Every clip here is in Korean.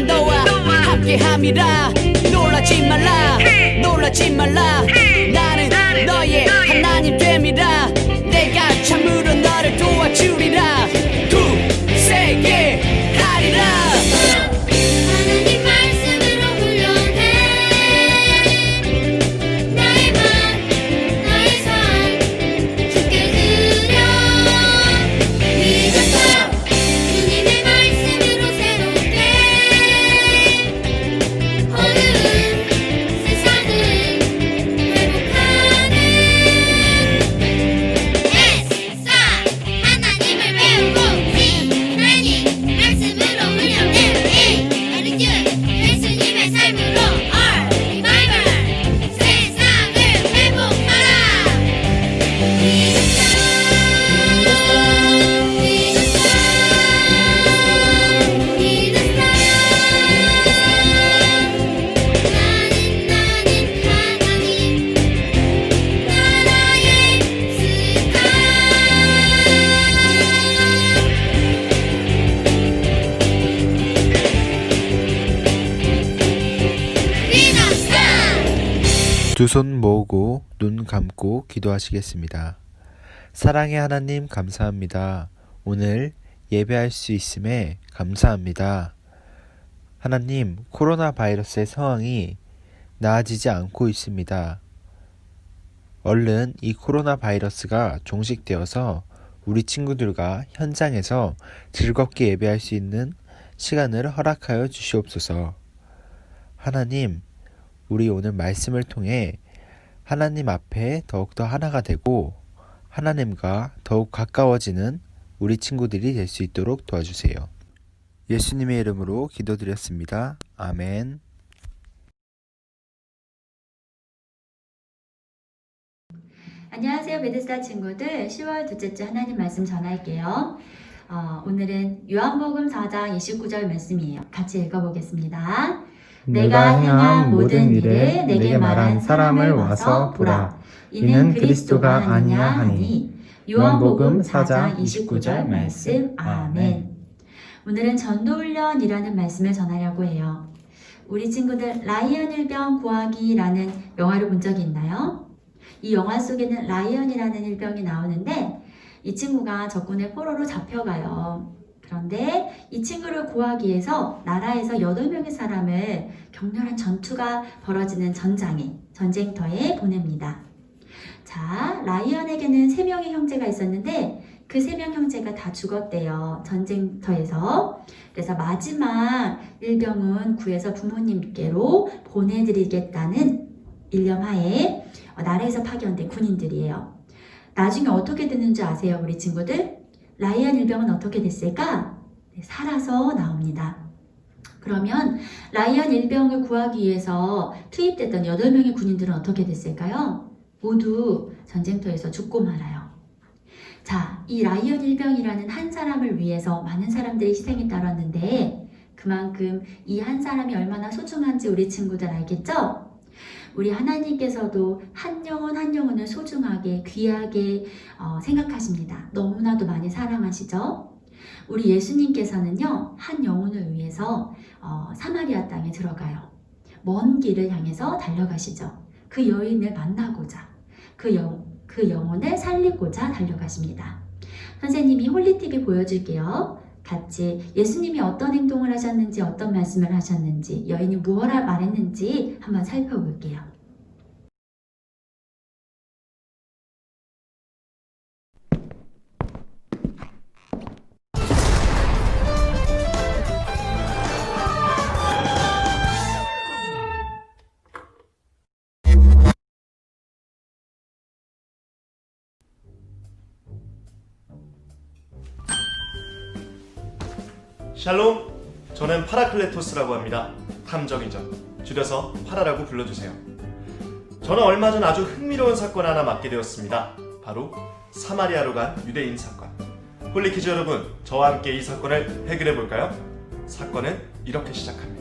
난 너와 함께함이라 놀라지 말라 놀라지 말라 나는 너의 하나님 됨이라 내가 참으로 너를 도와주리라 두세게 하리라 하나님 말씀으로 훈련해 나의 맘 나의 삶 주께 드려 믿었어 주님의 말씀으로 새롭게 어두운 세상을 회복하는 에싸 하나님을 배우고 하나님 말씀으로 훈련해 에르규 예수님의 삶으로 리바이벌 세상을 회복하라 믿었어 두 손 모으고 눈 감고 기도하시겠습니다. 사랑의 하나님 감사합니다. 오늘 예배할 수 있음에 감사합니다. 하나님, 코로나 바이러스의 상황이 나아지지 않고 있습니다. 얼른 이 코로나 바이러스가 종식되어서 우리 친구들과 현장에서 즐겁게 예배할 수 있는 시간을 허락하여 주시옵소서. 하나님, 우리 오늘 말씀을 통해 하나님 앞에 더욱더 하나가 되고 하나님과 더욱 가까워지는 우리 친구들이 될 수 있도록 도와주세요. 예수님의 이름으로 기도드렸습니다. 아멘. 안녕하세요, 베데스다 친구들. 10월 둘째 주 하나님 말씀 전할게요. 오늘은 요한복음 4장 29절 말씀이에요. 같이 읽어보겠습니다. 내가 행한 모든 일에 내게 말한 사람을 와서 보라. 이는 그리스도가 아니냐 하니. 요한복음 4장 29절 말씀. 아멘. 오늘은 전도훈련이라는 말씀을 전하려고 해요. 우리 친구들 라이언 일병 구하기라는 영화를 본 적이 있나요? 이 영화 속에는 라이언이라는 일병이 나오는데 이 친구가 적군의 포로로 잡혀가요. 그런데 이 친구를 구하기 위해서 나라에서 8명의 사람을 격렬한 전투가 벌어지는 전쟁터에 보냅니다. 자, 라이언에게는 3명의 형제가 있었는데 그 3명 형제가 다 죽었대요. 전쟁터에서. 그래서 마지막 일병은 구해서 부모님께로 보내드리겠다는 일념하에 나라에서 파견된 군인들이에요. 나중에 어떻게 됐는지 아세요, 우리 친구들? 라이언 일병은 어떻게 됐을까? 네, 살아서 나옵니다. 그러면 라이언 일병을 구하기 위해서 투입됐던 8명의 군인들은 어떻게 됐을까요? 모두 전쟁터에서 죽고 말아요. 자, 이 라이언 일병이라는 한 사람을 위해서 많은 사람들이 희생이 따랐는데 그만큼 이 한 사람이 얼마나 소중한지 우리 친구들 알겠죠? 우리 하나님께서도 한 영혼 한 영혼을 소중하게 귀하게 생각하십니다. 너무나도 많이 사랑하시죠? 우리 예수님께서는요, 한 영혼을 위해서 사마리아 땅에 들어가요. 먼 길을 향해서 달려가시죠. 그 여인을 만나고자, 그 영혼을 살리고자 달려가십니다. 선생님이 홀리TV 보여줄게요. 같이 예수님이 어떤 행동을 하셨는지, 어떤 말씀을 하셨는지, 여인이 무엇을 말했는지 한번 살펴볼게요. 샬롬, 저는 파라클레토스라고 합니다. 탐정이죠. 줄여서 파라라고 불러주세요. 저는 얼마 전 아주 흥미로운 사건 하나 맡게 되었습니다. 바로 사마리아로 간 유대인 사건. 홀리키즈 여러분, 저와 함께 이 사건을 해결해 볼까요? 사건은 이렇게 시작합니다.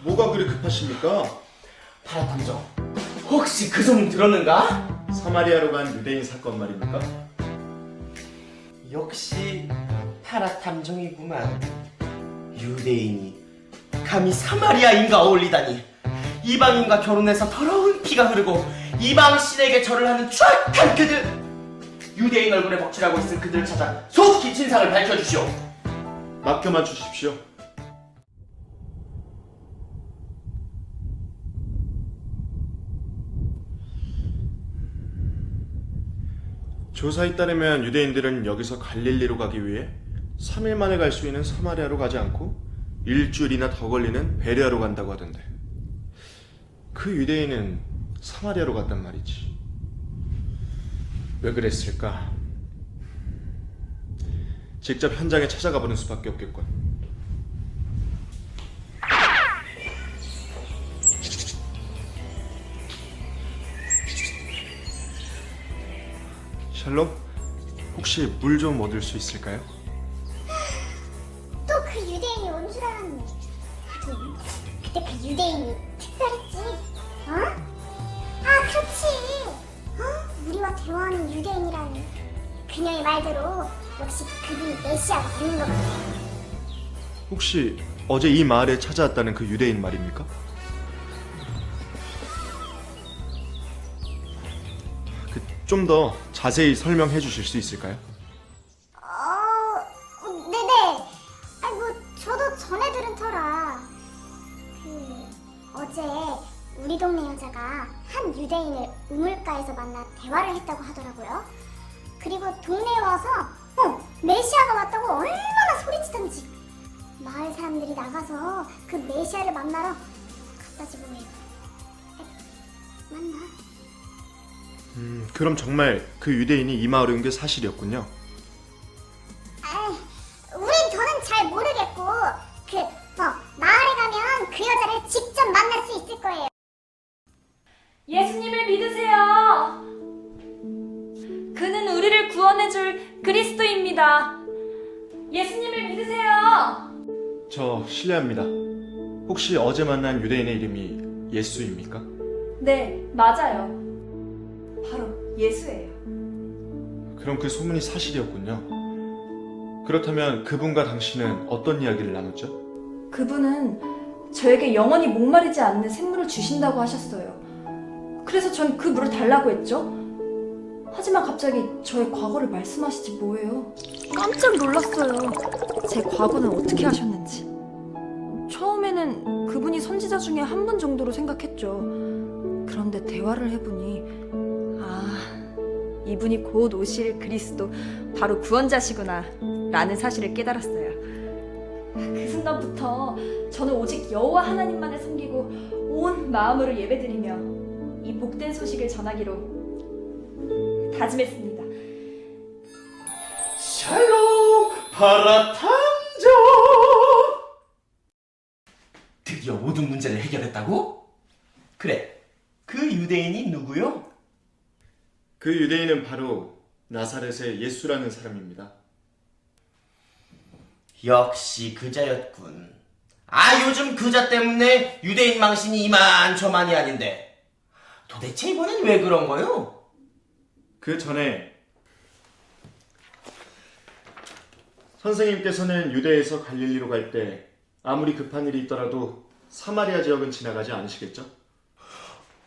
뭐가 그리 급하십니까? 파라탐정, 혹시 그 소문 들었는가? 사마리아로 간 유대인 사건 말입니까? 역시 파라 탐정이구만. 유대인이 감히 사마리아인과 어울리다니. 이방인과 결혼해서 더러운 피가 흐르고 이방 신에게 절을 하는 추악한 그들. 유대인 얼굴에 먹칠하고 있을 그들을 찾아 속히 진상을 밝혀주시오. 맡겨만 주십시오. 조사에 따르면 유대인들은 여기서 갈릴리로 가기 위해 3일 만에 갈 수 있는 사마리아로 가지 않고 일주일이나 더 걸리는 베레아로 간다고 하던데, 그 유대인은 사마리아로 갔단 말이지. 왜 그랬을까? 직접 현장에 찾아가 보는 수밖에 없겠군. 샬롬, 혹시 물 좀 얻을 수 있을까요? 또 그 유대인이 온 줄 알았네. 하긴 그때 그 유대인이 특별했지. 어? 아 그렇지. 우리와 대화하는 유대인이라니. 그녀의 말대로 역시 그분이 메시아가 맞는 것 같아. 혹시 어제 이 마을에 찾아왔다는 그 유대인 말입니까? 좀 더 자세히 설명해 주실 수 있을까요? 네네. 아니 뭐 저도 전에 들은 터라. 어제 우리 동네 여자가 한 유대인을 우물가에서 만나 대화를 했다고 하더라고요. 그리고 동네에 와서 메시아가 왔다고 얼마나 소리치던지. 마을 사람들이 나가서 그 메시아를 만나러 갖다 주고 해요. 맞나? 그럼 정말 그 유대인이 이 마을에 온 게 사실이었군요. 우린 저는 잘 모르겠고 마을에 가면 그 여자를 직접 만날 수 있을 거예요. 예수님을 믿으세요. 그는 우리를 구원해줄 그리스도입니다. 예수님을 믿으세요. 저 실례합니다. 혹시 어제 만난 유대인의 이름이 예수입니까? 네, 맞아요. 바로 예수예요. 그럼 그 소문이 사실이었군요. 그렇다면 그분과 당신은 어떤 이야기를 나눴죠? 그분은 저에게 영원히 목마르지 않는 샘물을 주신다고 하셨어요. 그래서 전 그 물을 달라고 했죠. 하지만 갑자기 저의 과거를 말씀하시지 뭐예요. 깜짝 놀랐어요. 제 과거는 어떻게 하셨는지. 처음에는 그분이 선지자 중에 한 분 정도로 생각했죠. 그런데 대화를 해보니 이분이 곧 오실 그리스도, 바로 구원자시구나 라는 사실을 깨달았어요. 그 순간부터 저는 오직 여호와 하나님만을 섬기고 온 마음으로 예배드리며 이 복된 소식을 전하기로 다짐했습니다. 샬롬 파라 탐정. 드디어 모든 문제를 해결했다고? 그래, 그 유대인이 누구요? 그 유대인은 바로 나사렛의 예수라는 사람입니다. 역시 그자였군. 요즘 그자 때문에 유대인 망신이 이만저만이 아닌데 도대체 이번엔 왜 그런 거요? 그 전에 선생님께서는 유대에서 갈릴리로 갈 때 아무리 급한 일이 있더라도 사마리아 지역은 지나가지 않으시겠죠?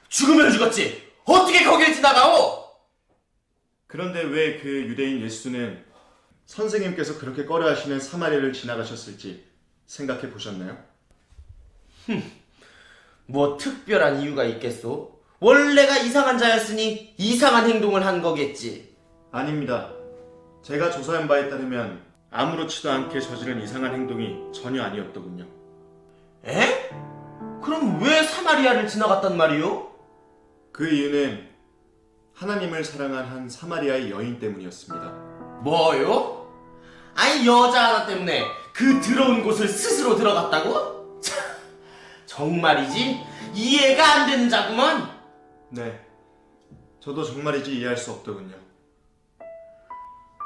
죽으면 죽었지 어떻게 거길 지나가오? 그런데 왜 그 유대인 예수는 선생님께서 그렇게 꺼려하시는 사마리아를 지나가셨을지 생각해 보셨나요? 뭐 특별한 이유가 있겠소? 원래가 이상한 자였으니 이상한 행동을 한 거겠지. 아닙니다. 제가 조사한 바에 따르면 아무렇지도 않게 저지른 이상한 행동이 전혀 아니었더군요. 에? 그럼 왜 사마리아를 지나갔단 말이오? 그 이유는 하나님을 사랑한 한 사마리아의 여인 때문이었습니다. 뭐요? 아니 여자 하나 때문에 그 더러운 곳을 스스로 들어갔다고? 참, 정말이지 이해가 안 되는 자구먼. 네, 저도 정말이지 이해할 수 없더군요.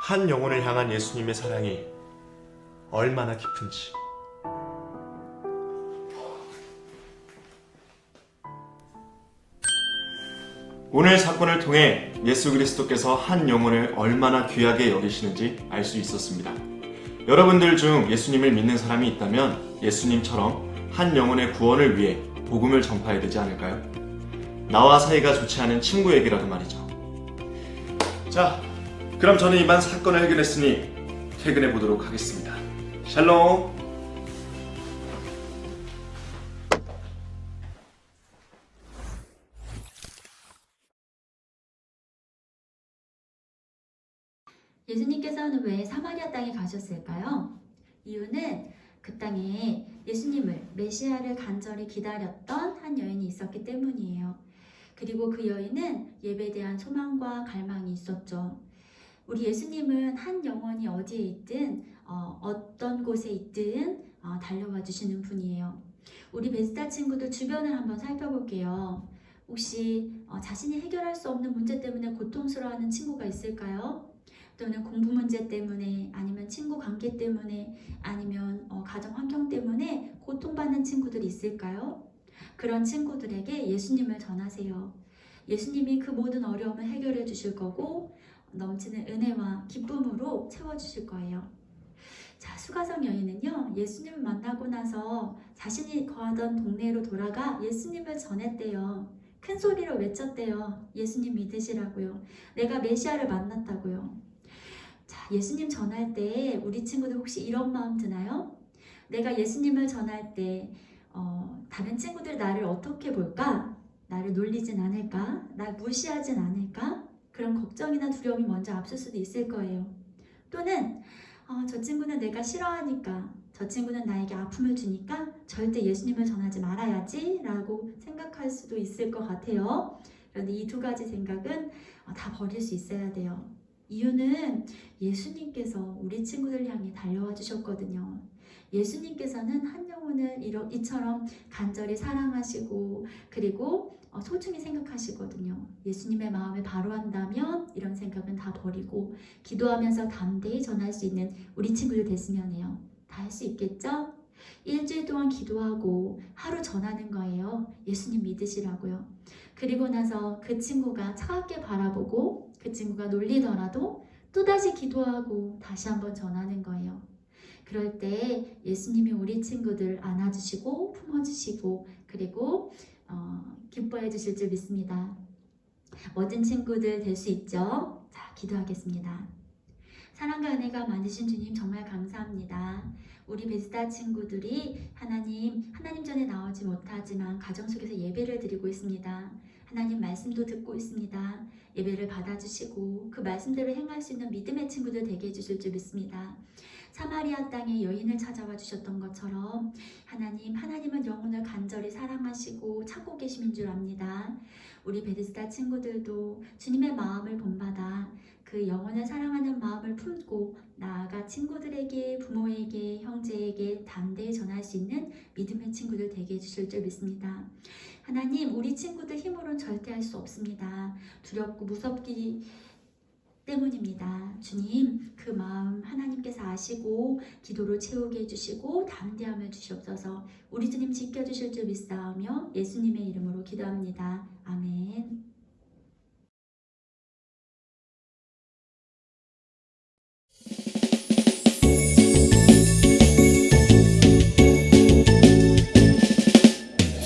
한 영혼을 향한 예수님의 사랑이 얼마나 깊은지. 오늘 사건을 통해 예수 그리스도께서 한 영혼을 얼마나 귀하게 여기시는지 알 수 있었습니다. 여러분들 중 예수님을 믿는 사람이 있다면 예수님처럼 한 영혼의 구원을 위해 복음을 전파해야 되지 않을까요? 나와 사이가 좋지 않은 친구에게라도 말이죠. 자, 그럼 저는 이만 사건을 해결했으니 퇴근해 보도록 하겠습니다. 샬롬. 예수님께서는 왜 사마리아 땅에 가셨을까요? 이유는 그 땅에 예수님을, 메시아를 간절히 기다렸던 한 여인이 있었기 때문이에요. 그리고 그 여인은 예배에 대한 소망과 갈망이 있었죠. 우리 예수님은 한 영혼이 어디에 있든 어떤 곳에 있든 달려와 주시는 분이에요. 우리 베스타 친구들 주변을 한번 살펴볼게요. 혹시 자신이 해결할 수 없는 문제 때문에 고통스러워하는 친구가 있을까요? 또는 공부 문제 때문에, 아니면 친구 관계 때문에, 아니면 가정 환경 때문에 고통받는 친구들이 있을까요? 그런 친구들에게 예수님을 전하세요. 예수님이 그 모든 어려움을 해결해 주실 거고 넘치는 은혜와 기쁨으로 채워주실 거예요. 자, 수가성 여인은요, 예수님을 만나고 나서 자신이 거하던 동네로 돌아가 예수님을 전했대요. 큰 소리로 외쳤대요. 예수님 믿으시라고요. 내가 메시아를 만났다고요. 자, 예수님 전할 때 우리 친구들 혹시 이런 마음 드나요? 내가 예수님을 전할 때 다른 친구들 나를 어떻게 볼까? 나를 놀리진 않을까? 날 무시하진 않을까? 그런 걱정이나 두려움이 먼저 앞설 수도 있을 거예요. 또는 저 친구는 내가 싫어하니까, 저 친구는 나에게 아픔을 주니까 절대 예수님을 전하지 말아야지 라고 생각할 수도 있을 것 같아요. 그런데 이 두 가지 생각은 다 버릴 수 있어야 돼요. 이유는 예수님께서 우리 친구들 향해 달려와 주셨거든요. 예수님께서는 한 영혼을 이처럼 간절히 사랑하시고 그리고 소중히 생각하시거든요. 예수님의 마음을 바로 한다면 이런 생각은 다 버리고 기도하면서 담대히 전할 수 있는 우리 친구들 됐으면 해요. 다 할 수 있겠죠? 일주일 동안 기도하고 하루 전하는 거예요. 예수님 믿으시라고요. 그리고 나서 그 친구가 차갑게 바라보고 그 친구가 놀리더라도 또다시 기도하고 다시 한번 전하는 거예요. 그럴 때 예수님이 우리 친구들 안아주시고 품어주시고 그리고 기뻐해 주실 줄 믿습니다. 멋진 친구들 될 수 있죠? 자, 기도하겠습니다. 사랑과 은혜가 많으신 주님 정말 감사합니다. 우리 베스타 친구들이 하나님 전에 나오지 못하지만 가정 속에서 예배를 드리고 있습니다. 하나님 말씀도 듣고 있습니다. 예배를 받아주시고 그 말씀대로 행할 수 있는 믿음의 친구들 되게 해주실 줄 믿습니다. 사마리아 땅에 여인을 찾아와 주셨던 것처럼 하나님은 영혼을 간절히 사랑하시고 찾고 계심인 줄 압니다. 우리 베데스다 친구들도 주님의 마음을 본받아 그 영혼을 사랑하는 마음을 품고 나아가 친구들에게, 부모에게, 형제에게 담대히 전할 수 있는 믿음의 친구들 되게 해주실 줄 믿습니다. 하나님, 우리 친구들 힘으로는 절대 할 수 없습니다. 두렵고 무섭기 때문입니다. 주님, 그 마음 하나님께서 아시고 기도로 채우게 해주시고 담대함을 주시옵소서. 우리 주님 지켜주실 줄 믿사오며 예수님의 이름으로 기도합니다. 아멘.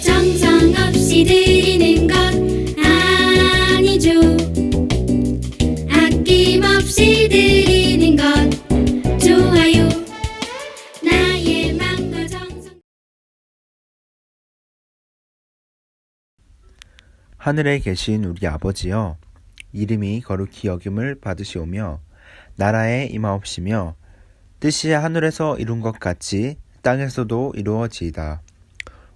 정성 없이 드리는 것 아니죠. 아낌없이 드리는 것 좋아요. 나의 마음과 정성. 하늘에 계신 우리 아버지여, 이름이 거룩히 여김을 받으시오며 나라에 임하옵시며 뜻이 하늘에서 이룬 것 같이 땅에서도 이루어지이다.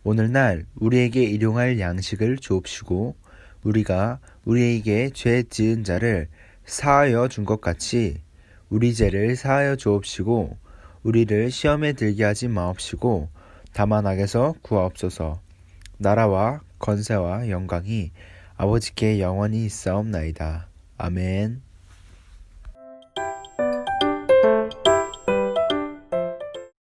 오늘날 우리에게 일용할 양식을 주옵시고 우리가 우리에게 죄 지은 자를 사하여 준 것 같이 우리 죄를 사하여 주옵시고 우리를 시험에 들게 하지 마옵시고 다만 악에서 구하옵소서. 나라와 권세와 영광이 아버지께 영원히 있사옵나이다. 아멘.